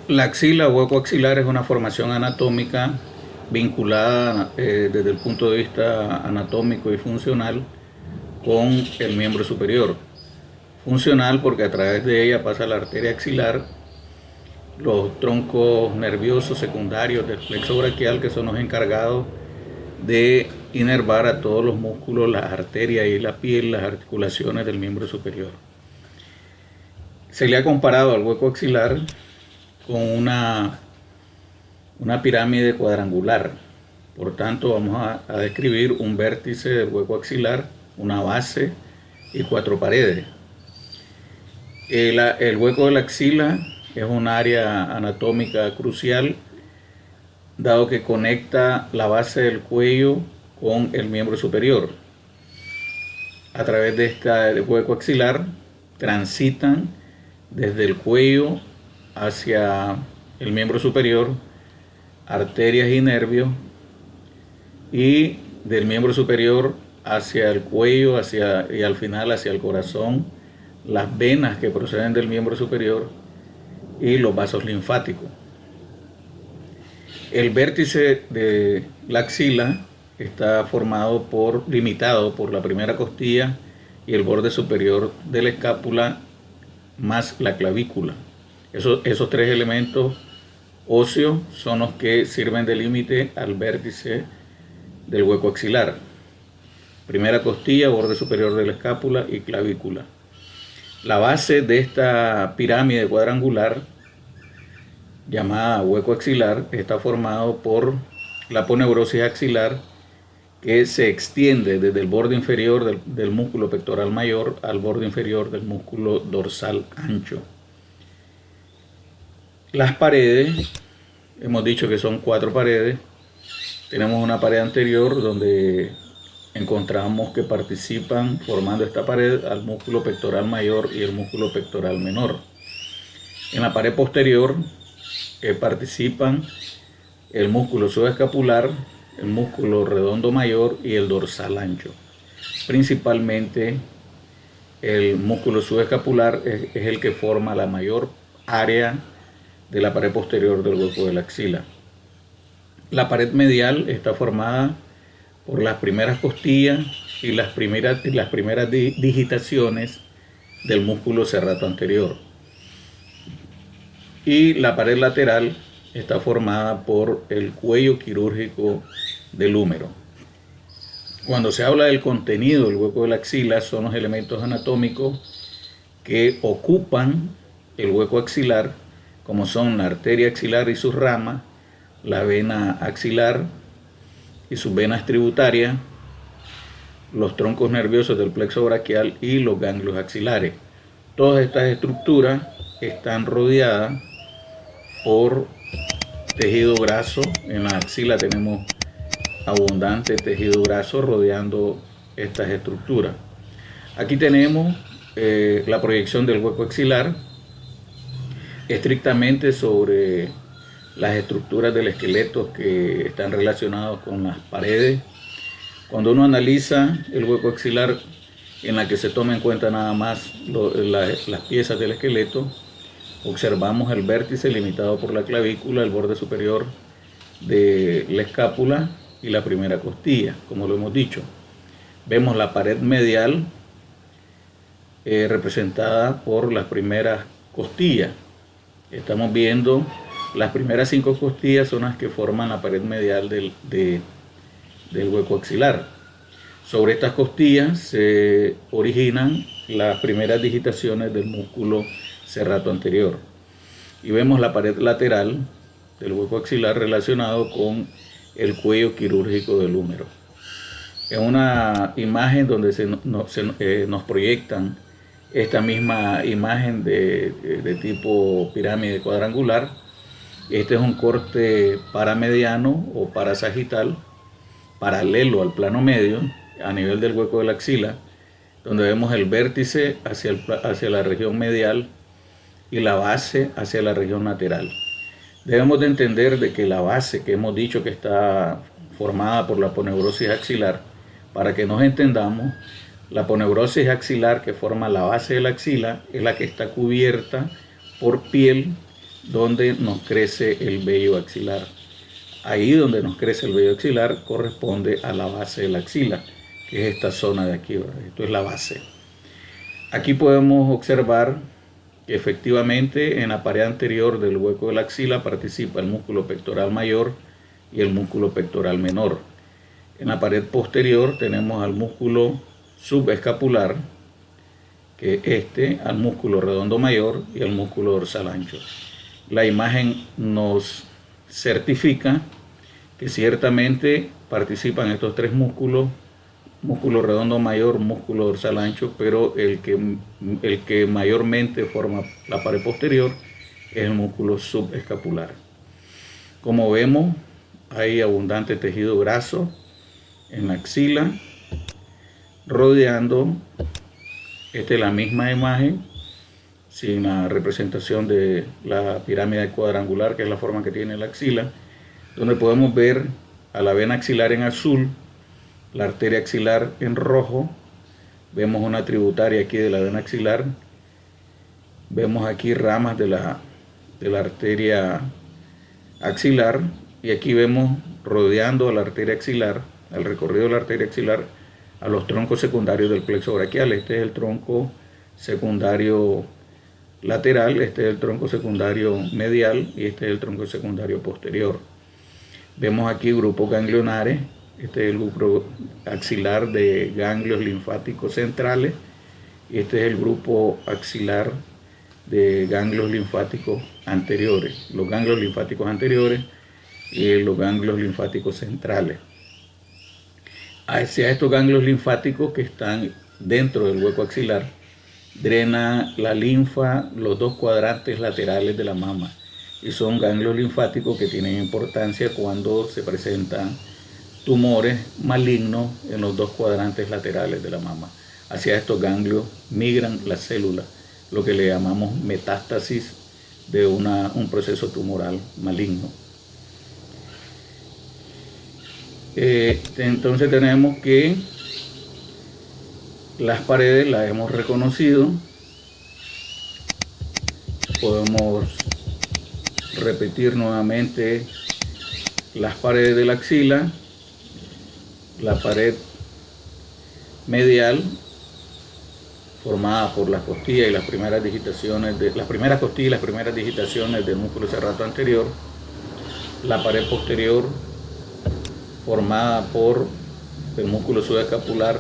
La axila o hueco axilar es una formación anatómica vinculada desde el punto de vista anatómico y funcional con el miembro superior. Funcional porque a través de ella pasa la arteria axilar, los troncos nerviosos secundarios del plexo braquial, que son los encargados de inervar a todos los músculos, las arterias y la piel, las articulaciones del miembro superior. Se le ha comparado al hueco axilar con una pirámide cuadrangular. Por tanto, vamos a describir un vértice del hueco axilar, una base y 4 paredes. El hueco de la axila es un área anatómica crucial, dado que conecta la base del cuello con el miembro superior. A través de este hueco axilar transitan desde el cuello hacia el miembro superior arterias y nervios, y del miembro superior hacia el cuello y al final hacia el corazón, las venas que proceden del miembro superior y los vasos linfáticos. El vértice de la axila está limitado por la primera costilla y el borde superior de la escápula más la clavícula. Esos 3 elementos óseos son los que sirven de límite al vértice del hueco axilar. Primera costilla, borde superior de la escápula y clavícula. La base de esta pirámide cuadrangular, llamada hueco axilar, está formado por la aponeurosis axilar, que se extiende desde el borde inferior del músculo pectoral mayor al borde inferior del músculo dorsal ancho. Las paredes, hemos dicho que son 4 paredes. Tenemos una pared anterior donde encontramos que participan formando esta pared al músculo pectoral mayor y el músculo pectoral menor. En la pared posterior participan el músculo subescapular, el músculo redondo mayor y el dorsal ancho. Principalmente el músculo subescapular es el que forma la mayor área de la pared posterior del hueco de la axila. La pared medial está formada por las primeras costillas y las primeras digitaciones del músculo serrato anterior. Y la pared lateral está formada por el cuello quirúrgico del húmero. Cuando se habla del contenido del hueco de la axila, son los elementos anatómicos que ocupan el hueco axilar, como son la arteria axilar y sus ramas, la vena axilar y sus venas tributarias, los troncos nerviosos del plexo braquial y los ganglios axilares. Todas estas estructuras están rodeadas por tejido graso. En la axila tenemos abundante tejido graso rodeando estas estructuras. Aquí tenemos la proyección del hueco axilar estrictamente sobre las estructuras del esqueleto que están relacionados con las paredes. Cuando uno analiza el hueco axilar, en la que se toma en cuenta nada más las piezas del esqueleto, observamos el vértice limitado por la clavícula, el borde superior de la escápula y la primera costilla, como lo hemos dicho. Vemos la pared medial representada por las primeras costillas. Estamos viendo las primeras 5 costillas, son las que forman la pared medial del hueco axilar. Sobre estas costillas se originan las primeras digitaciones del músculo serrato anterior. Y vemos la pared lateral del hueco axilar relacionado con el cuello quirúrgico del húmero. En una imagen donde nos proyectan esta misma imagen de tipo pirámide cuadrangular. Este es un corte paramediano o parasagital, paralelo al plano medio, a nivel del hueco de la axila, donde vemos el vértice hacia la región medial y la base hacia la región lateral. Debemos de entender de que la base, que hemos dicho que está formada por la aponeurosis axilar, para que nos entendamos, la aponeurosis axilar que forma la base de la axila es la que está cubierta por piel donde nos crece el vello axilar. Ahí donde nos crece el vello axilar corresponde a la base de la axila, que es esta zona de aquí, ¿verdad? Esto es la base. Aquí podemos observar que efectivamente en la pared anterior del hueco de la axila participa el músculo pectoral mayor y el músculo pectoral menor. En la pared posterior tenemos al músculo subescapular, que es al músculo redondo mayor y al músculo dorsal ancho. La imagen nos certifica que ciertamente participan estos tres músculos, músculo redondo mayor, músculo dorsal ancho, pero el que mayormente forma la pared posterior es el músculo subescapular. Como vemos, hay abundante tejido graso en la axila, rodeando, esta es la misma imagen, sin la representación de la pirámide cuadrangular, que es la forma que tiene la axila, donde podemos ver a la vena axilar en azul, la arteria axilar en rojo, vemos una tributaria aquí de la vena axilar, vemos aquí ramas de la arteria axilar, y aquí vemos rodeando a la arteria axilar, al recorrido de la arteria axilar, a los troncos secundarios del plexo braquial. Este es el tronco secundario lateral, este es el tronco secundario medial y este es el tronco secundario posterior. Vemos aquí grupos ganglionares, este es el grupo axilar de ganglios linfáticos centrales y este es el grupo axilar de ganglios linfáticos anteriores, los ganglios linfáticos anteriores y los ganglios linfáticos centrales. Hacia estos ganglios linfáticos que están dentro del hueco axilar drena la linfa los dos cuadrantes laterales de la mama y son ganglios linfáticos que tienen importancia cuando se presentan tumores malignos en los dos cuadrantes laterales de la mama. Hacia estos ganglios migran las células, lo que le llamamos metástasis de un proceso tumoral maligno. Entonces tenemos que las paredes las hemos reconocido. Podemos repetir nuevamente las paredes de la axila, la pared medial formada por las costillas y las primeras digitaciones del músculo serrato anterior, la pared posterior formada por el músculo subescapular,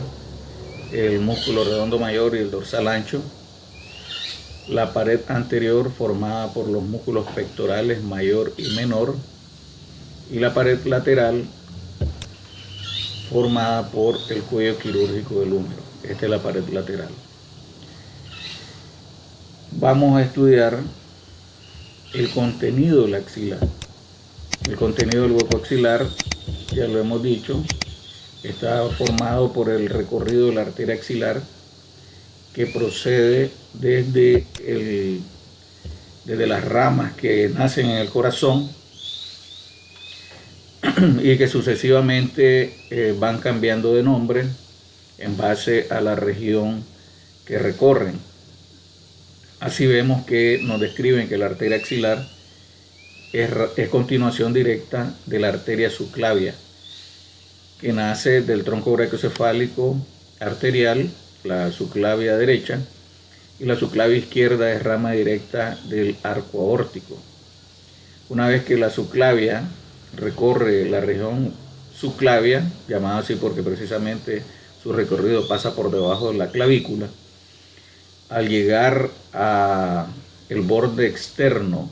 el músculo redondo mayor y el dorsal ancho, la pared anterior formada por los músculos pectorales mayor y menor, y la pared lateral formada por el cuello quirúrgico del húmero. Esta es la pared lateral. Vamos a estudiar el contenido de la axila. El contenido del hueco axilar, ya lo hemos dicho, está formado por el recorrido de la arteria axilar que procede desde las ramas que nacen en el corazón y que sucesivamente van cambiando de nombre en base a la región que recorren. Así vemos que nos describen que la arteria axilar es continuación directa de la arteria subclavia, que nace del tronco brachiocefálico arterial, la subclavia derecha, y la subclavia izquierda es rama directa del arco aórtico. Una vez que la subclavia recorre la región subclavia, llamada así porque precisamente su recorrido pasa por debajo de la clavícula, al llegar a el borde externo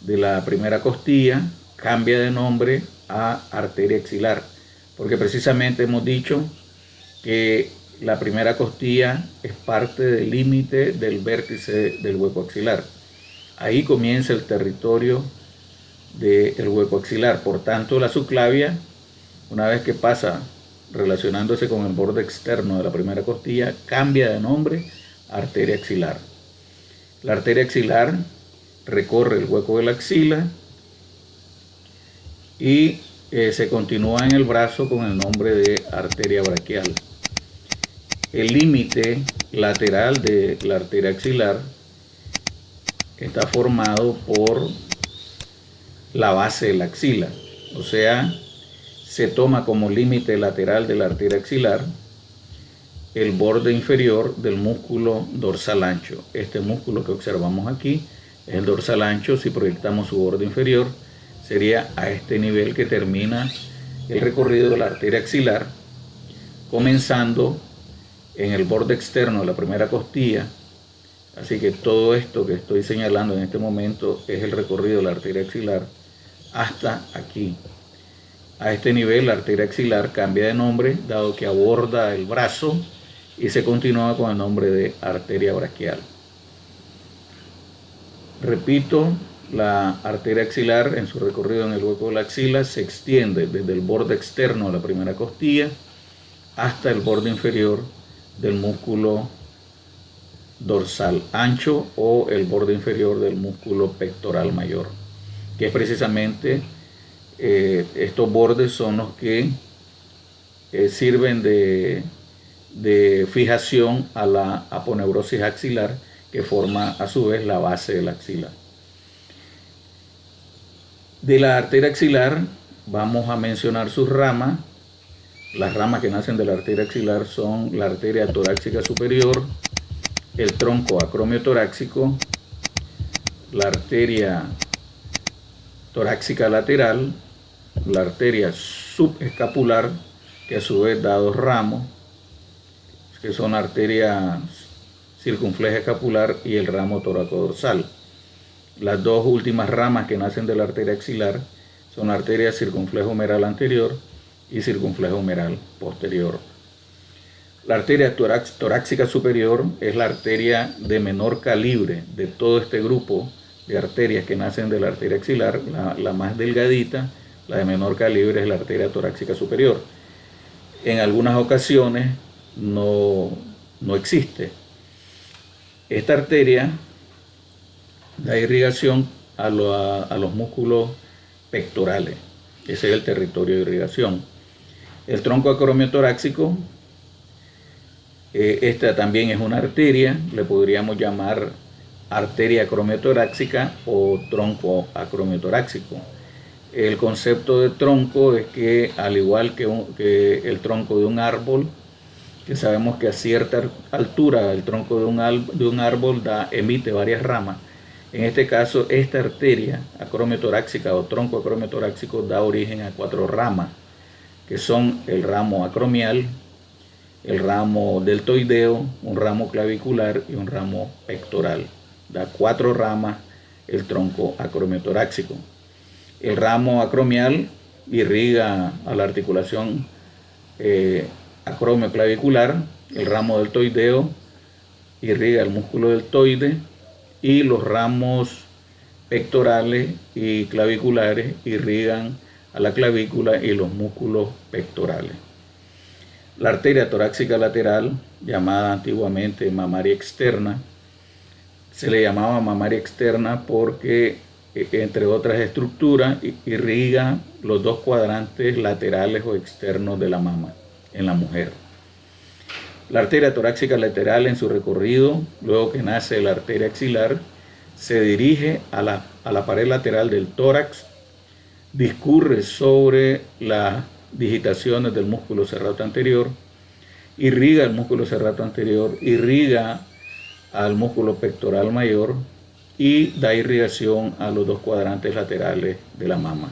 de la primera costilla, cambia de nombre a arteria axilar, porque precisamente hemos dicho que la primera costilla es parte del límite del vértice del hueco axilar. Ahí comienza el territorio del hueco axilar. Por tanto, la subclavia, una vez que pasa relacionándose con el borde externo de la primera costilla, cambia de nombre a arteria axilar. La arteria axilar recorre el hueco de la axila y se continúa en el brazo con el nombre de arteria braquial. El límite lateral de la arteria axilar está formado por la base de la axila, o sea, se toma como límite lateral de la arteria axilar el borde inferior del músculo dorsal ancho. Este músculo que observamos aquí es el dorsal ancho. Si proyectamos su borde inferior, sería a este nivel que termina el recorrido de la arteria axilar, comenzando en el borde externo de la primera costilla. Así que todo esto que estoy señalando en este momento es el recorrido de la arteria axilar hasta aquí. A este nivel la arteria axilar cambia de nombre, dado que aborda el brazo y se continúa con el nombre de arteria braquial. Repito, la arteria axilar en su recorrido en el hueco de la axila se extiende desde el borde externo de la primera costilla hasta el borde inferior del músculo dorsal ancho o el borde inferior del músculo pectoral mayor, que es precisamente estos bordes son los que sirven de fijación a la aponeurosis axilar, que forma a su vez la base de la axila. De la arteria axilar vamos a mencionar sus ramas. Las ramas que nacen de la arteria axilar son la arteria torácica superior, el tronco acromiotorácico, la arteria torácica lateral, la arteria subescapular, que a su vez da dos ramos, que son la arteria circunfleja escapular y el ramo toracodorsal. Las dos últimas ramas que nacen de la arteria axilar son la arteria circunflejo humeral anterior y circunflejo humeral posterior. La arteria torácica superior es la arteria de menor calibre de todo este grupo de arterias que nacen de la arteria axilar. La más delgadita, la de menor calibre, es la arteria torácica superior. En algunas ocasiones no existe. Esta arteria da irrigación a los músculos pectorales. Ese es el territorio de irrigación. El tronco acromiotorácico, esta también es una arteria, le podríamos llamar arteria acromiotorácica o tronco acromiotorácico. El concepto de tronco es que, al igual que el tronco de un árbol, que sabemos que a cierta altura el tronco de un árbol emite varias ramas, en este caso esta arteria acromiotorácica o tronco acromiotorácico da origen a 4 ramas, que son el ramo acromial, el ramo deltoideo, un ramo clavicular y un ramo pectoral. Da 4 ramas el tronco acromiotorácico. El ramo acromial irriga a la articulación acromioclavicular, el ramo deltoideo irriga el músculo deltoide y los ramos pectorales y claviculares irrigan a la clavícula y los músculos pectorales. La arteria torácica lateral, llamada antiguamente mamaria externa, se le llamaba mamaria externa porque, entre otras estructuras, irriga los 2 cuadrantes laterales o externos de la mama en la mujer. La arteria torácica lateral, en su recorrido, luego que nace la arteria axilar, se dirige a la pared lateral del tórax, discurre sobre las digitaciones del músculo serrato anterior, irriga el músculo serrato anterior, irriga al músculo pectoral mayor y da irrigación a los 2 cuadrantes laterales de la mama.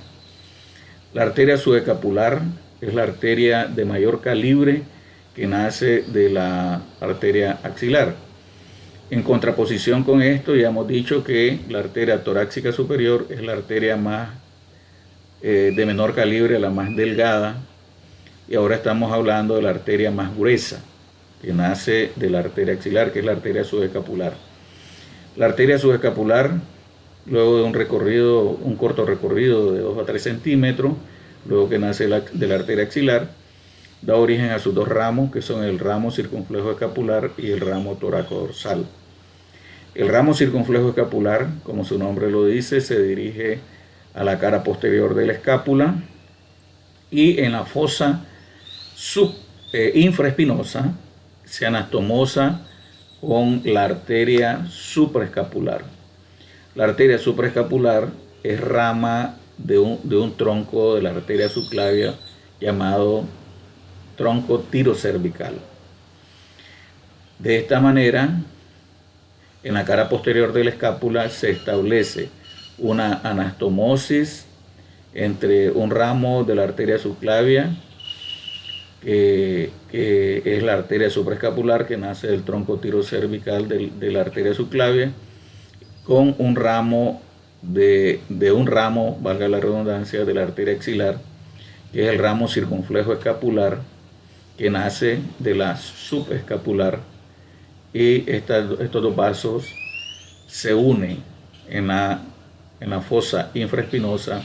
La arteria subescapular es la arteria de mayor calibre que nace de la arteria axilar. En contraposición con esto, ya hemos dicho que la arteria torácica superior es la arteria más de menor calibre, la más delgada, y ahora estamos hablando de la arteria más gruesa que nace de la arteria axilar, que es la arteria subescapular. La arteria subescapular, luego de un corto recorrido de 2 a 3 centímetros, luego que nace de la arteria axilar, da origen a sus 2 ramos, que son el ramo circunflejo escapular y el ramo toracodorsal. El ramo circunflejo escapular, como su nombre lo dice, se dirige a la cara posterior de la escápula y en la fosa infraespinosa se anastomosa con la arteria supraescapular. La arteria supraescapular es rama de un tronco de la arteria subclavia llamado tronco tirocervical. De esta manera, en la cara posterior de la escápula se establece una anastomosis entre un ramo de la arteria subclavia, que es la arteria supraescapular, que nace del tronco tirocervical de la arteria subclavia, con un ramo un ramo, valga la redundancia, de la arteria axilar, que es el ramo circunflejo escapular, que nace de la subescapular, y estos dos vasos se unen en la fosa infraespinosa,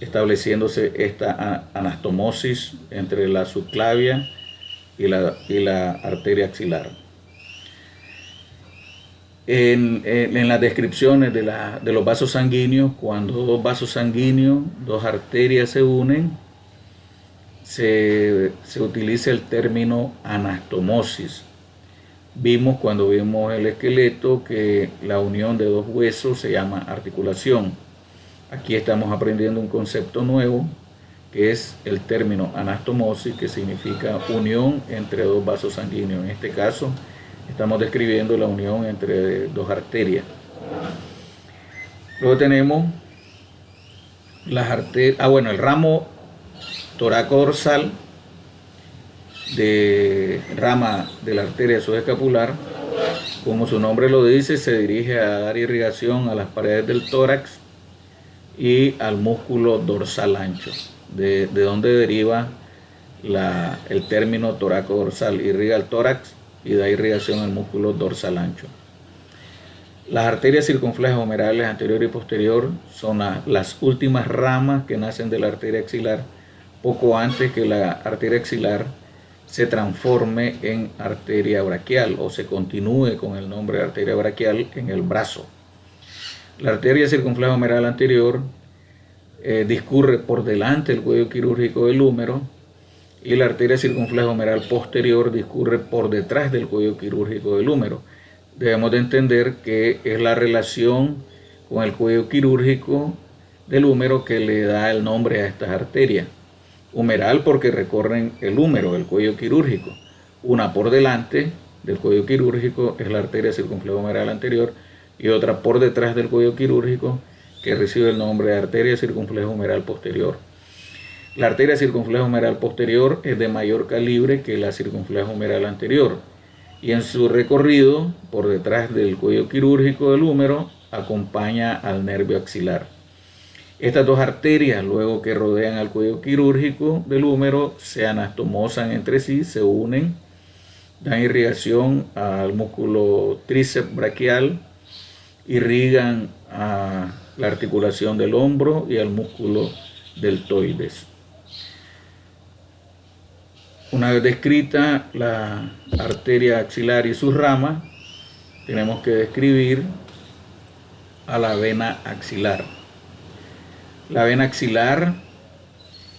estableciéndose esta anastomosis entre la subclavia y la arteria axilar. En las descripciones de los vasos sanguíneos, cuando dos vasos sanguíneos, dos arterias se unen, se utiliza el término anastomosis. Cuando vimos el esqueleto, que la unión de dos huesos se llama articulación. Aquí estamos aprendiendo un concepto nuevo, que es el término anastomosis, que significa unión entre dos vasos sanguíneos. En este caso, estamos describiendo la unión entre dos arterias. Luego tenemos las arterias, el ramo toracodorsal, de rama de la arteria subescapular, como su nombre lo dice, se dirige a dar irrigación a las paredes del tórax y al músculo dorsal ancho, de donde deriva el término toracodorsal. Irriga el tórax y da irrigación al músculo dorsal ancho. Las arterias circunflejas humerales anterior y posterior son las últimas ramas que nacen de la arteria axilar, poco antes que la arteria axilar se transforme en arteria braquial o se continúe con el nombre de arteria braquial en el brazo. La arteria circunfleja humeral anterior discurre por delante del cuello quirúrgico del húmero, y la arteria circunfleja humeral posterior discurre por detrás del cuello quirúrgico del húmero. Debemos de entender que es la relación con el cuello quirúrgico del húmero que le da el nombre a estas arterias. Humeral porque recorren el húmero, el cuello quirúrgico. Una por delante del cuello quirúrgico es la arteria circunfleja humeral anterior, y otra por detrás del cuello quirúrgico, que recibe el nombre de arteria circunfleja humeral posterior. La arteria circunfleja humeral posterior es de mayor calibre que la circunfleja humeral anterior, y en su recorrido por detrás del cuello quirúrgico del húmero acompaña al nervio axilar. Estas dos arterias, luego que rodean al cuello quirúrgico del húmero, se anastomosan entre sí, se unen, dan irrigación al músculo tríceps braquial, irrigan a la articulación del hombro y al músculo deltoides. Una vez descrita la arteria axilar y sus ramas, tenemos que describir a la vena axilar. La vena axilar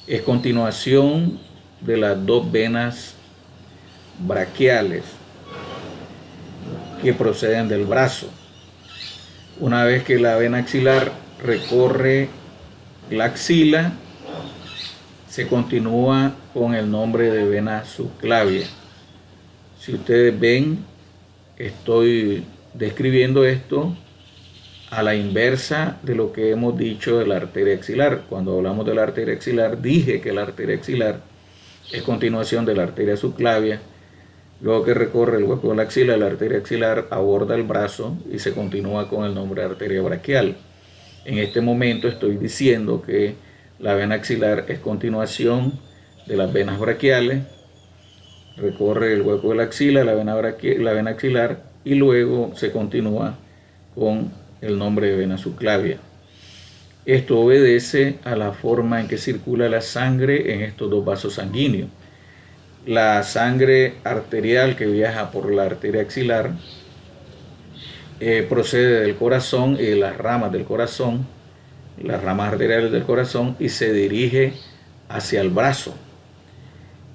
es continuación de las dos venas braquiales que proceden del brazo. Una vez que la vena axilar recorre la axila, se continúa con el nombre de vena subclavia. Si ustedes ven, estoy describiendo esto a la inversa de lo que hemos dicho de la arteria axilar. Cuando hablamos de la arteria axilar, dije que la arteria axilar es continuación de la arteria subclavia. Luego que recorre el hueco de la axila, la arteria axilar aborda el brazo y se continúa con el nombre de arteria braquial. En este momento estoy diciendo que la vena axilar es continuación de las venas braquiales, recorre el hueco de la axila, la vena axilar, y luego se continúa con el nombre de vena subclavia. Esto obedece a la forma en que circula la sangre en estos dos vasos sanguíneos. La sangre arterial que viaja por la arteria axilar procede del corazón y de las ramas del corazón, las ramas arteriales del corazón, y se dirige hacia el brazo.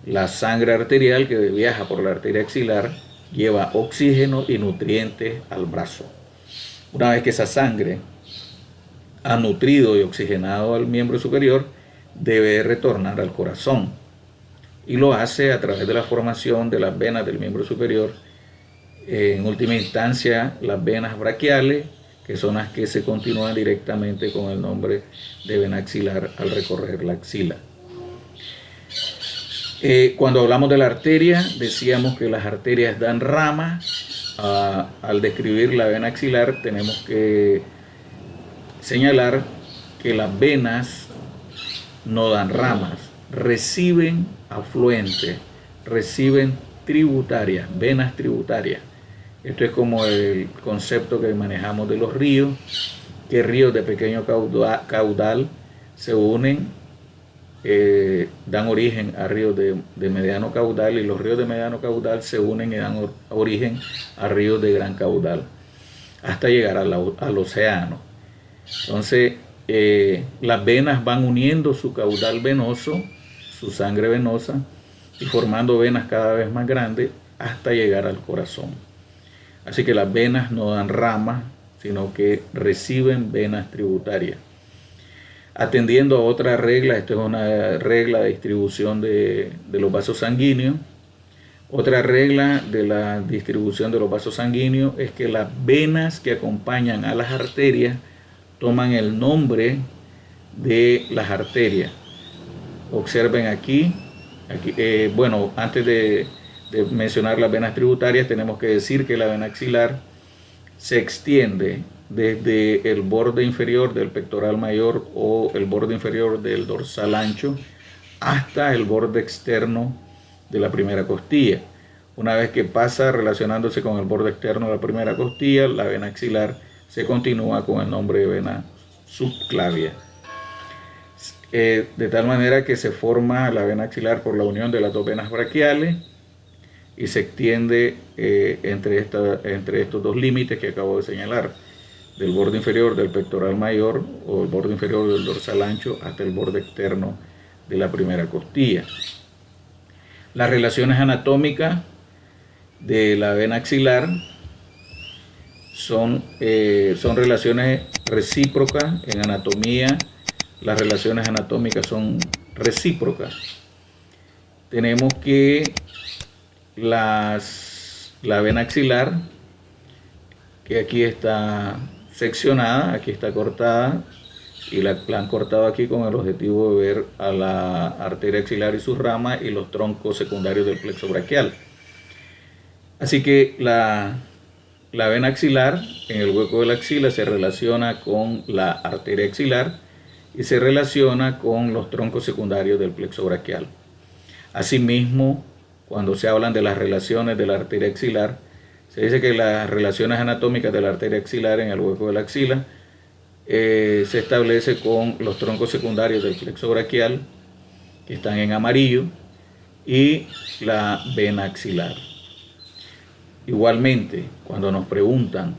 La sangre arterial que viaja por la arteria axilar lleva oxígeno y nutrientes al brazo. Una vez que esa sangre ha nutrido y oxigenado al miembro superior, debe retornar al corazón. Y lo hace a través de la formación de las venas del miembro superior, en última instancia las venas braquiales, que son las que se continúan directamente con el nombre de vena axilar al recorrer la axila. Cuando hablamos de la arteria, decíamos que las arterias dan ramas. Al describir la vena axilar, tenemos que señalar que las venas no dan ramas, reciben afluentes, reciben tributarias, venas tributarias. Esto es como el concepto que manejamos de los ríos, que ríos de pequeño caudal se unen, dan origen a ríos de mediano caudal, y los ríos de mediano caudal se unen y dan origen a ríos de gran caudal, hasta llegar al océano. Entonces, las venas van uniendo su caudal venoso, su sangre venosa, y formando venas cada vez más grandes hasta llegar al corazón. Así que las venas no dan ramas, sino que reciben venas tributarias. Atendiendo a otra regla, esto es una regla de distribución de los vasos sanguíneos. Otra regla de la distribución de los vasos sanguíneos es que las venas que acompañan a las arterias toman el nombre de las arterias. Observen aquí bueno, antes de mencionar las venas tributarias, tenemos que decir que la vena axilar se extiende desde el borde inferior del pectoral mayor o el borde inferior del dorsal ancho hasta el borde externo de la primera costilla. Una vez que pasa relacionándose con el borde externo de la primera costilla, la vena axilar se continúa con el nombre de vena subclavia. De tal manera que se forma la vena axilar por la unión de las dos venas braquiales y se extiende entre estos dos límites que acabo de señalar, del borde inferior del pectoral mayor o el borde inferior del dorsal ancho hasta el borde externo de la primera costilla. Las relaciones anatómicas de la vena axilar son relaciones recíprocas. En anatomía, las relaciones anatómicas son recíprocas. Tenemos que la vena axilar, que aquí está seccionada, aquí está cortada, y la han cortado aquí con el objetivo de ver a la arteria axilar y sus ramas y los troncos secundarios del plexo braquial. Así que la vena axilar en el hueco de la axila se relaciona con la arteria axilar y se relaciona con los troncos secundarios del plexo braquial. Asimismo, cuando se hablan de las relaciones de la arteria axilar, se dice que las relaciones anatómicas de la arteria axilar en el hueco de la axila se establece con los troncos secundarios del plexo braquial, que están en amarillo, y la vena axilar. Igualmente, cuando nos preguntan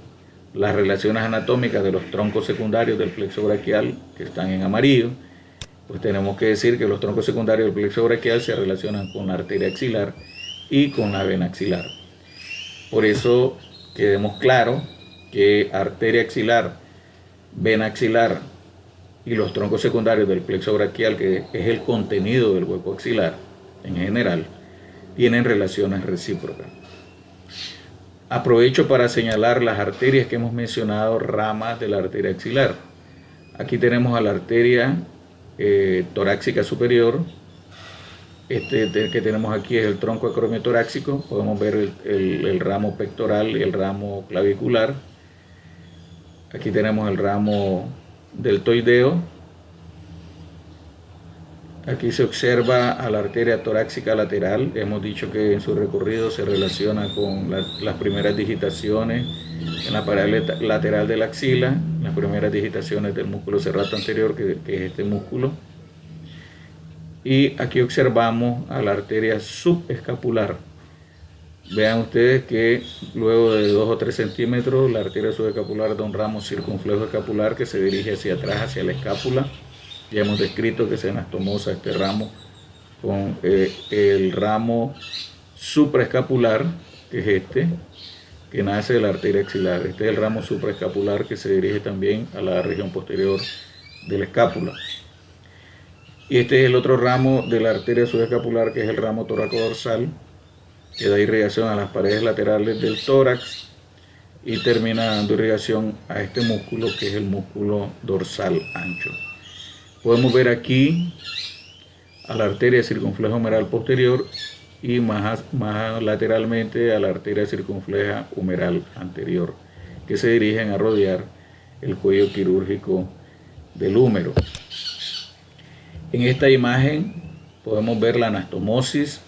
las relaciones anatómicas de los troncos secundarios del plexo braquial, que están en amarillo, pues tenemos que decir que los troncos secundarios del plexo braquial se relacionan con la arteria axilar y con la vena axilar. Por eso quedemos claros que arteria axilar, vena axilar y los troncos secundarios del plexo braquial, que es el contenido del hueco axilar en general, tienen relaciones recíprocas. Aprovecho para señalar las arterias que hemos mencionado, ramas de la arteria axilar. Aquí tenemos a la arteria torácica superior. Que tenemos aquí es el tronco acromiotorácico. Podemos ver el ramo pectoral y el ramo clavicular. Aquí tenemos el ramo deltoideo. Aquí se observa a la arteria torácica lateral. Hemos dicho que en su recorrido se relaciona con las primeras digitaciones en la pared lateral de la axila, las primeras digitaciones del músculo serrato anterior, que es este músculo. Y aquí observamos a la arteria subescapular. Vean ustedes que luego de 2 o 3 centímetros, la arteria subescapular da un ramo circunflejo escapular que se dirige hacia atrás, hacia la escápula. Ya hemos descrito que se anastomosa este ramo con el ramo supraescapular, que es este, que nace de la arteria axilar. Este es el ramo supraescapular que se dirige también a la región posterior de la escápula. Y este es el otro ramo de la arteria subescapular, que es el ramo toracodorsal, que da irrigación a las paredes laterales del tórax y termina dando irrigación a este músculo, que es el músculo dorsal ancho. Podemos ver aquí a la arteria circunfleja humeral posterior y más lateralmente a la arteria circunfleja humeral anterior, que se dirigen a rodear el cuello quirúrgico del húmero. En esta imagen podemos ver la anastomosis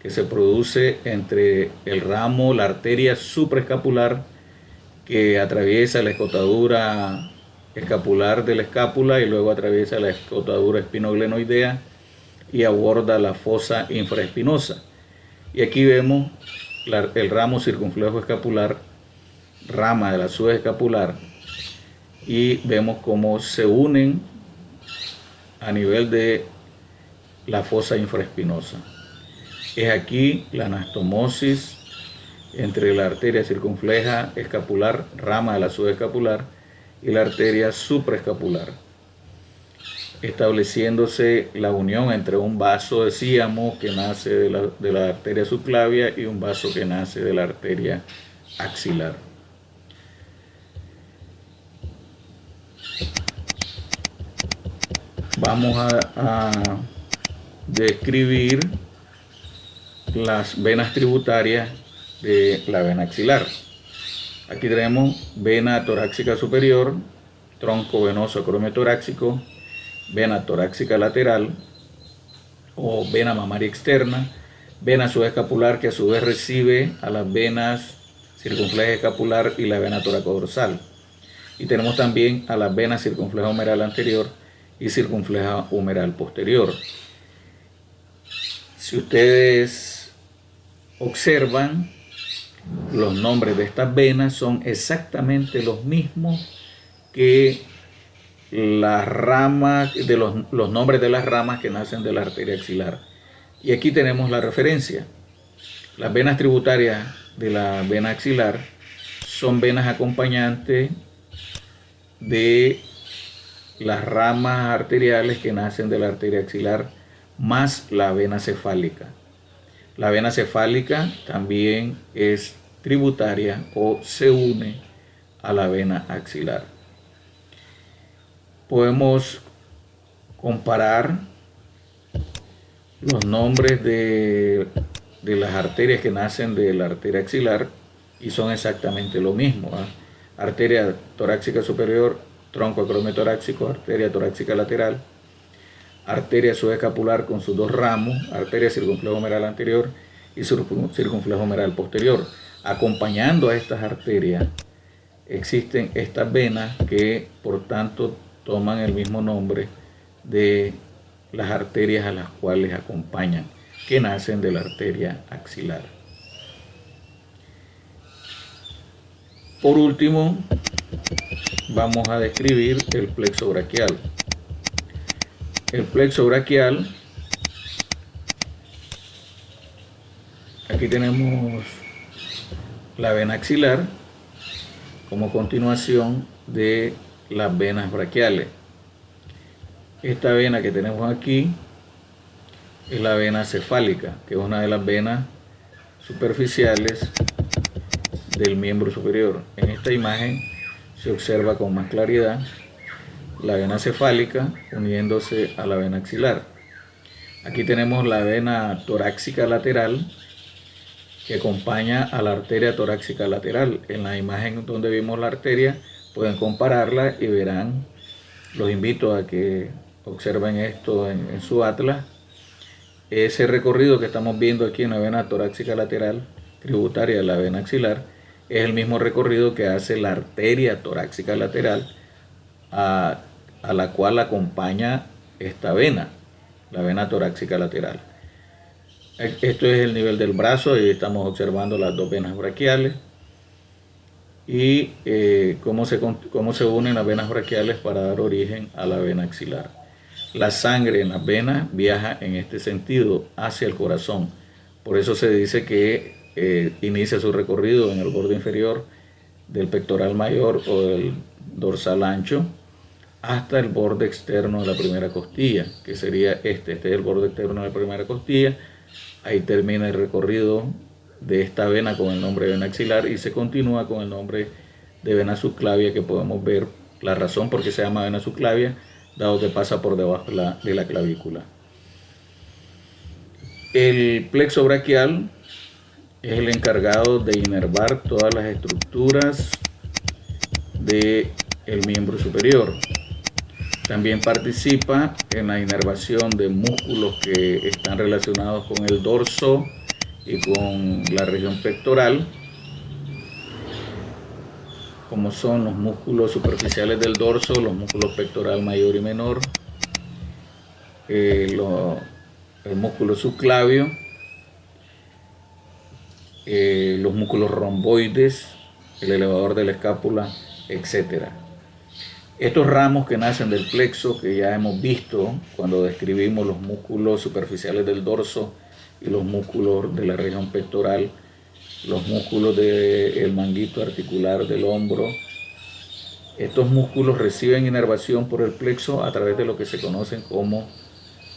que se produce entre el ramo, la arteria supraescapular, que atraviesa la escotadura escapular de la escápula y luego atraviesa la escotadura espinoglenoidea y aborda la fosa infraespinosa. Y aquí vemos el ramo circunflejo escapular, rama de la subescapular, y vemos cómo se unen a nivel de la fosa infraespinosa. Es aquí la anastomosis entre la arteria circunfleja escapular, rama de la subescapular, y la arteria supraescapular, estableciéndose la unión entre un vaso, decíamos, que nace de la arteria subclavia y un vaso que nace de la arteria axilar. Vamos a describir las venas tributarias de la vena axilar. Aquí tenemos vena torácica superior, tronco venoso acromiatorácico, vena torácica lateral o vena mamaria externa, vena subescapular, que a su vez recibe a las venas circunfleja escapular y la vena toracodorsal. Y tenemos también a las venas circunfleja humeral anterior y circunfleja humeral posterior. Si ustedes observan, los nombres de estas venas son exactamente los mismos que las ramas de los nombres de las ramas que nacen de la arteria axilar. Y aquí tenemos la referencia. Las venas tributarias de la vena axilar son venas acompañantes de las ramas arteriales que nacen de la arteria axilar, más la vena cefálica. La vena cefálica también es tributaria o se une a la vena axilar. Podemos comparar los nombres de las arterias que nacen de la arteria axilar y son exactamente lo mismo, ¿eh? Arteria torácica superior, tronco acromiatorácico, arteria torácica lateral, arteria subescapular con sus dos ramos, arteria circunflejo humeral anterior y circunflejo humeral posterior. Acompañando a estas arterias existen estas venas que por tanto toman el mismo nombre de las arterias a las cuales acompañan, que nacen de la arteria axilar. Por último, vamos a describir el plexo braquial. El plexo braquial, aquí tenemos la vena axilar como continuación de las venas braquiales. Esta vena que tenemos aquí es la vena cefálica, que es una de las venas superficiales del miembro superior. En esta imagen se observa con más claridad la vena cefálica uniéndose a la vena axilar. Aquí tenemos la vena torácica lateral que acompaña a la arteria torácica lateral. En la imagen donde vimos la arteria pueden compararla y verán, los invito a que observen esto en su atlas. Ese recorrido que estamos viendo aquí en la vena torácica lateral tributaria de la vena axilar es el mismo recorrido que hace la arteria torácica lateral a la cual acompaña esta vena, la vena torácica lateral. Esto es el nivel del brazo y estamos observando las dos venas braquiales y cómo se unen las venas braquiales para dar origen a la vena axilar. La sangre en las venas viaja en este sentido hacia el corazón. Por eso se dice que inicia su recorrido en el borde inferior del pectoral mayor o del dorsal ancho hasta el borde externo de la primera costilla, que sería este es el borde externo de la primera costilla. Ahí termina el recorrido de esta vena con el nombre de vena axilar y se continúa con el nombre de vena subclavia, que podemos ver la razón por qué se llama vena subclavia, dado que pasa por debajo de la clavícula. El plexo braquial es el encargado de inervar todas las estructuras del miembro superior. También participa en la inervación de músculos que están relacionados con el dorso y con la región pectoral, como son los músculos superficiales del dorso, los músculos pectoral mayor y menor, el músculo subclavio, los músculos romboides, el elevador de la escápula, etc. Estos ramos que nacen del plexo, que ya hemos visto cuando describimos los músculos superficiales del dorso y los músculos de la región pectoral, los músculos del manguito articular del hombro, estos músculos reciben inervación por el plexo a través de lo que se conocen como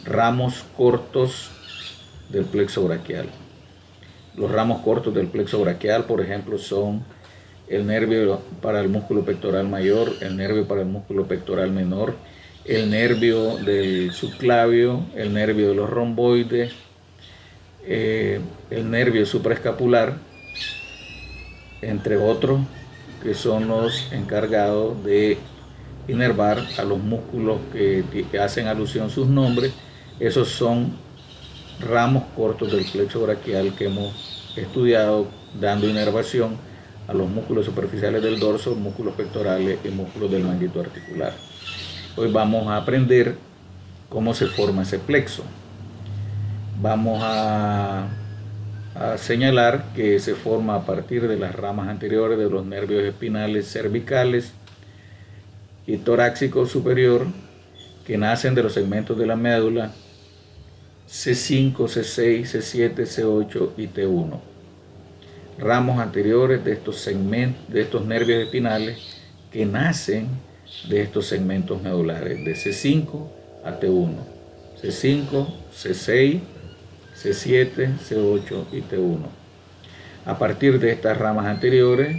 ramos cortos del plexo braquial. Los ramos cortos del plexo braquial, por ejemplo, son el nervio para el músculo pectoral mayor, el nervio para el músculo pectoral menor, el nervio del subclavio, el nervio de los romboides, el nervio supraescapular, entre otros, que son los encargados de inervar a los músculos que hacen alusión a sus nombres. Esos son ramos cortos del plexo braquial que hemos estudiado, dando inervación a los músculos superficiales del dorso, músculos pectorales y músculos del manguito articular. Hoy vamos a aprender cómo se forma ese plexo. Vamos a señalar que se forma a partir de las ramas anteriores de los nervios espinales cervicales y torácico superior, que nacen de los segmentos de la médula C5, C6, C7, C8 y T1. Ramos anteriores de estos segmentos, de estos nervios espinales, que nacen de estos segmentos medulares de C5 a T1, C5, C6, C7, C8 y T1. A partir de estas ramas anteriores,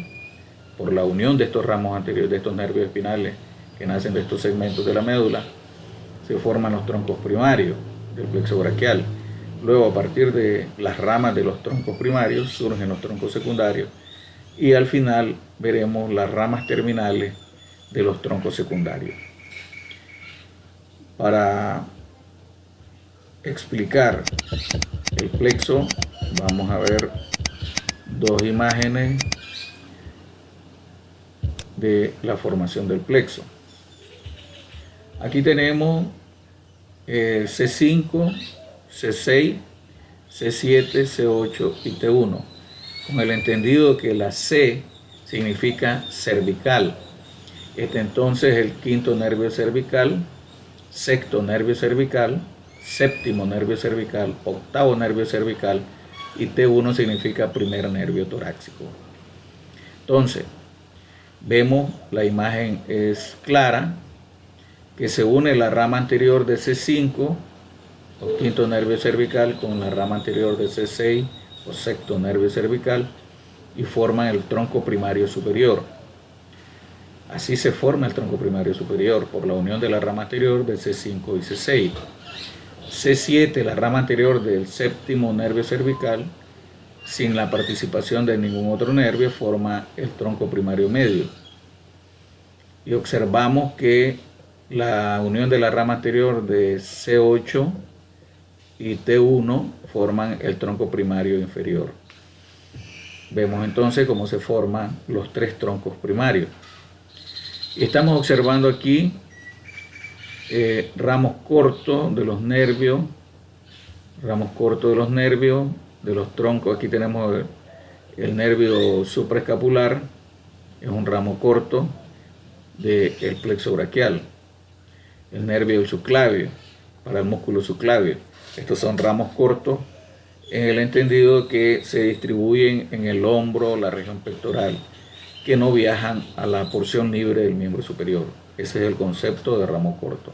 por la unión de estos ramos anteriores, de estos nervios espinales que nacen de estos segmentos de la médula, se forman los troncos primarios del plexo braquial. Luego, a partir de las ramas de los troncos primarios, surgen los troncos secundarios y al final veremos las ramas terminales de los troncos secundarios. Para explicar el plexo, vamos a ver dos imágenes de la formación del plexo. Aquí tenemos C5, C6, C7, C8 y T1, con el entendido que la C significa cervical. Entonces el quinto nervio cervical, sexto nervio cervical, séptimo nervio cervical, octavo nervio cervical, y T1 significa primer nervio torácico. Entonces, vemos, la imagen es clara, que se une la rama anterior de C5, o quinto nervio cervical, con la rama anterior de C6, o sexto nervio cervical, y forman el tronco primario superior. Así se forma el tronco primario superior, por la unión de la rama anterior de C5 y C6. C7, la rama anterior del séptimo nervio cervical, sin la participación de ningún otro nervio, forma el tronco primario medio. Y observamos que la unión de la rama anterior de C8 y T1 forman el tronco primario inferior. Vemos entonces cómo se forman los tres troncos primarios. Y estamos observando aquí ramos cortos de los nervios, de los troncos. Aquí tenemos el nervio supraescapular, es un ramo corto del plexo braquial. El nervio del subclavio, para el músculo subclavio. Estos son ramos cortos en el entendido que se distribuyen en el hombro, la región pectoral, que no viajan a la porción libre del miembro superior. Ese es el concepto de ramo corto.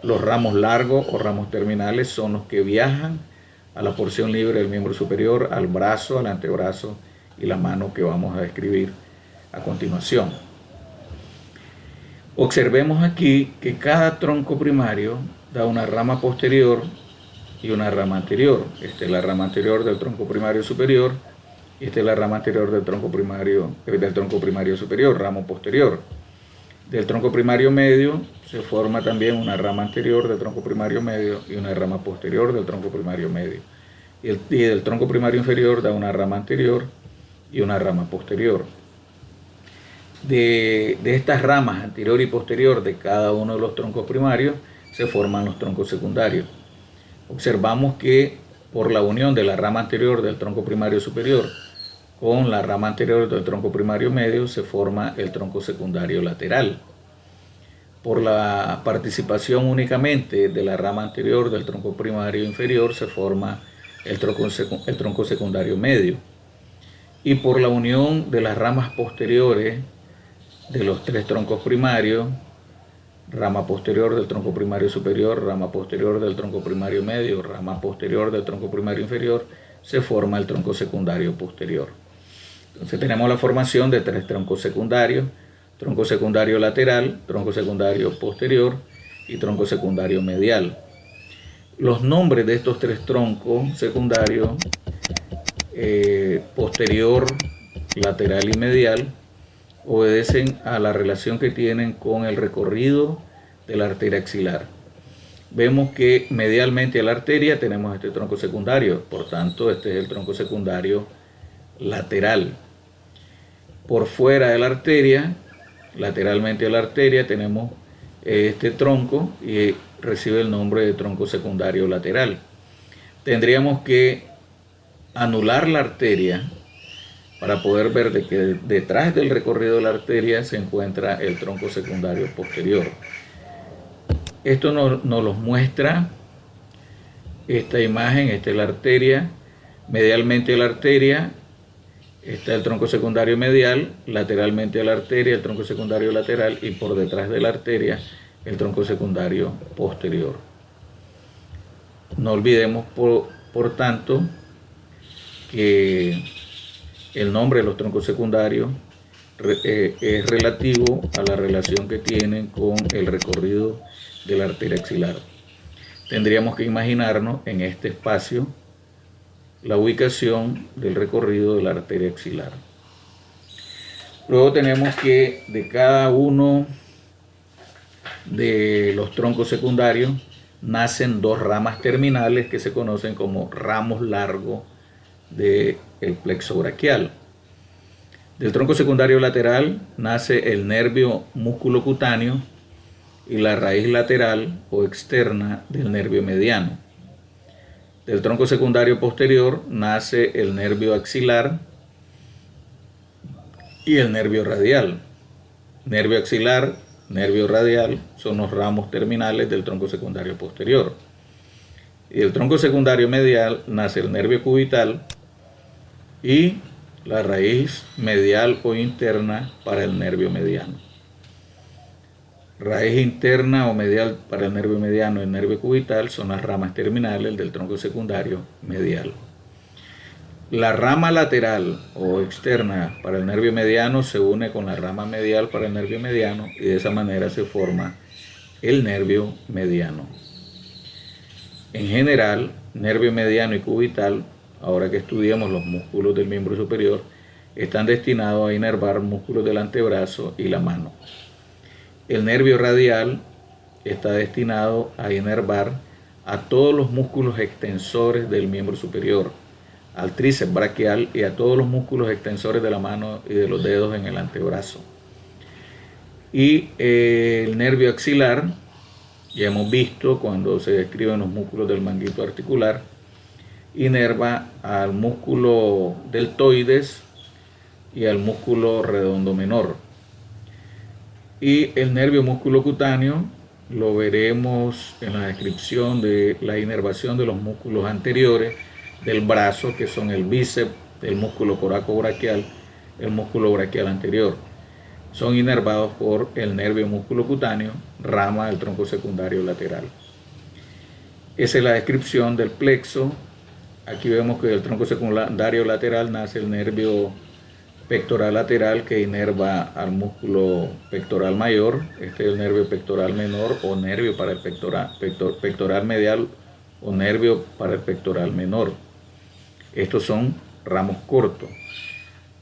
Los ramos largos o ramos terminales son los que viajan a la porción libre del miembro superior, al brazo, al antebrazo y la mano que vamos a describir a continuación. Observemos aquí que cada tronco primario da una rama posterior y una rama anterior. Esta es la rama anterior del tronco primario superior y esta es la rama anterior del tronco primario superior, ramo posterior. Del tronco primario medio se forma también una rama anterior del tronco primario medio y una rama posterior del tronco primario medio. Y del tronco primario inferior da una rama anterior y una rama posterior. De estas ramas anterior y posterior de cada uno de los troncos primarios se forman los troncos secundarios. Observamos que por la unión de la rama anterior del tronco primario superior con la rama anterior del tronco primario medio se forma el tronco secundario lateral. Por la participación únicamente de la rama anterior del tronco primario inferior se forma el tronco secundario medio. Y por la unión de las ramas posteriores de los tres troncos primarios, rama posterior del tronco primario superior, rama posterior del tronco primario medio, rama posterior del tronco primario inferior, se forma el tronco secundario posterior. Entonces tenemos la formación de tres troncos secundarios: tronco secundario lateral, tronco secundario posterior y tronco secundario medial. Los nombres de estos tres troncos secundarios, posterior, lateral y medial, obedecen a la relación que tienen con el recorrido de la arteria axilar. Vemos que medialmente a la arteria tenemos este tronco secundario, por tanto este es el tronco secundario lateral. Por fuera de la arteria, lateralmente a la arteria, tenemos este tronco y recibe el nombre de tronco secundario lateral. Tendríamos que anular la arteria para poder ver de que detrás del recorrido de la arteria se encuentra el tronco secundario posterior. Esto nos los muestra esta imagen. Esta es la arteria. Medialmente a la arteria está el tronco secundario medial, lateralmente a la arteria el tronco secundario lateral y por detrás de la arteria el tronco secundario posterior. No olvidemos por tanto que el nombre de los troncos secundarios es relativo a la relación que tienen con el recorrido de la arteria axilar. Tendríamos que imaginarnos en este espacio la ubicación del recorrido de la arteria axilar. Luego tenemos que de cada uno de los troncos secundarios nacen dos ramas terminales que se conocen como ramos largos del plexo braquial. Del tronco secundario lateral nace el nervio musculocutáneo y la raíz lateral o externa del nervio mediano. Del tronco secundario posterior nace el nervio axilar y el nervio radial. Nervio axilar, nervio radial son los ramos terminales del tronco secundario posterior. Y del tronco secundario medial nace el nervio cubital y la raíz medial o interna para el nervio mediano. Raíz interna o medial para el nervio mediano y el nervio cubital son las ramas terminales del tronco secundario medial. La rama lateral o externa para el nervio mediano se une con la rama medial para el nervio mediano y de esa manera se forma el nervio mediano. En general, nervio mediano y cubital, ahora que estudiamos los músculos del miembro superior, están destinados a inervar músculos del antebrazo y la mano. El nervio radial está destinado a inervar a todos los músculos extensores del miembro superior, al tríceps braquial y a todos los músculos extensores de la mano y de los dedos en el antebrazo. Y el nervio axilar, ya hemos visto cuando se describen los músculos del manguito articular, inerva al músculo deltoides y al músculo redondo menor. Y el nervio musculocutáneo lo veremos en la descripción de la inervación de los músculos anteriores del brazo, que son el bíceps, el músculo coracobraquial, el músculo braquial anterior. Son inervados por el nervio músculo cutáneo, rama del tronco secundario lateral. Esa es la descripción del plexo. Aquí vemos que del tronco secundario lateral nace el nervio pectoral lateral que inerva al músculo pectoral mayor. Este es el nervio pectoral menor o nervio para el pectoral medial o nervio para el pectoral menor. Estos son ramos cortos.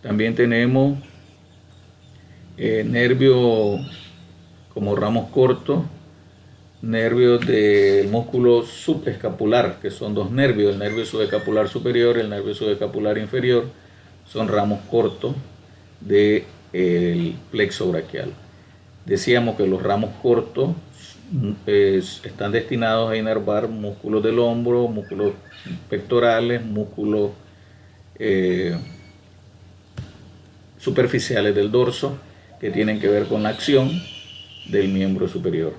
También tenemos nervio como ramos cortos, nervios del músculo subescapular, que son dos nervios, el nervio subescapular superior y el nervio subescapular inferior, son ramos cortos del plexo braquial. Decíamos que los ramos cortos están destinados a inervar músculos del hombro, músculos pectorales, músculos superficiales del dorso, que tienen que ver con la acción del miembro superior.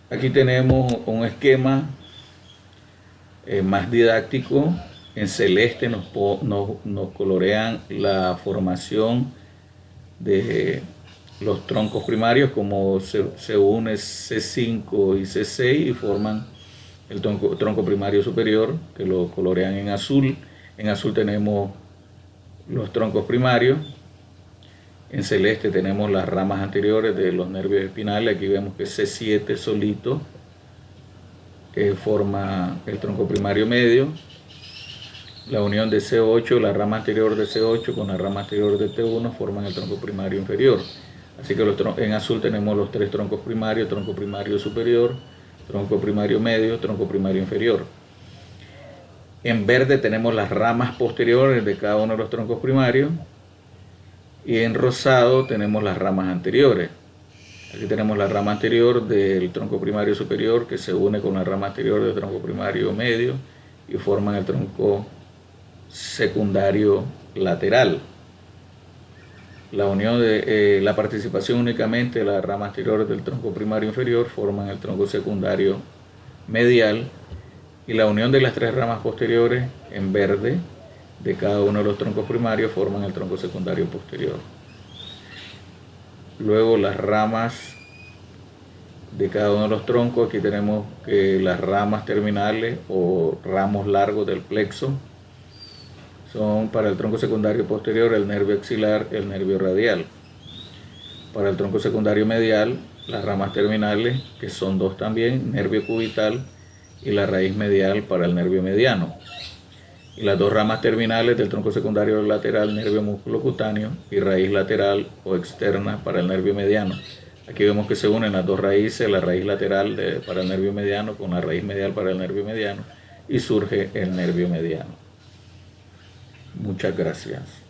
Aquí tenemos un esquema más didáctico. En celeste nos colorean la formación de los troncos primarios, como se une C5 y C6 y forman el tronco primario superior, que lo colorean en azul. En azul tenemos los troncos primarios. En celeste tenemos las ramas anteriores de los nervios espinales. Aquí vemos que C7 solito forma el tronco primario medio. La unión de C8, la rama anterior de C8 con la rama anterior de T1 forman el tronco primario inferior. Así que en azul tenemos los tres troncos primarios: tronco primario superior, tronco primario medio, tronco primario inferior. En verde tenemos las ramas posteriores de cada uno de los troncos primarios. Y en rosado tenemos las ramas anteriores. Aquí tenemos la rama anterior del tronco primario superior, que se une con la rama anterior del tronco primario medio y forman el tronco secundario lateral. La unión de la participación únicamente de las ramas anteriores del tronco primario inferior forman el tronco secundario medial, y la unión de las tres ramas posteriores en verde de cada uno de los troncos primarios forman el tronco secundario posterior. Luego las ramas de cada uno de los troncos. Aquí tenemos que las ramas terminales o ramos largos del plexo son para el tronco secundario posterior el nervio axilar, el nervio radial. Para el tronco secundario medial, las ramas terminales, que son dos también, nervio cubital y la raíz medial para el nervio mediano. Y las dos ramas terminales del tronco secundario lateral, nervio músculo cutáneo, y raíz lateral o externa para el nervio mediano. Aquí vemos que se unen las dos raíces, la raíz lateral para el nervio mediano con la raíz medial para el nervio mediano, y surge el nervio mediano. Muchas gracias.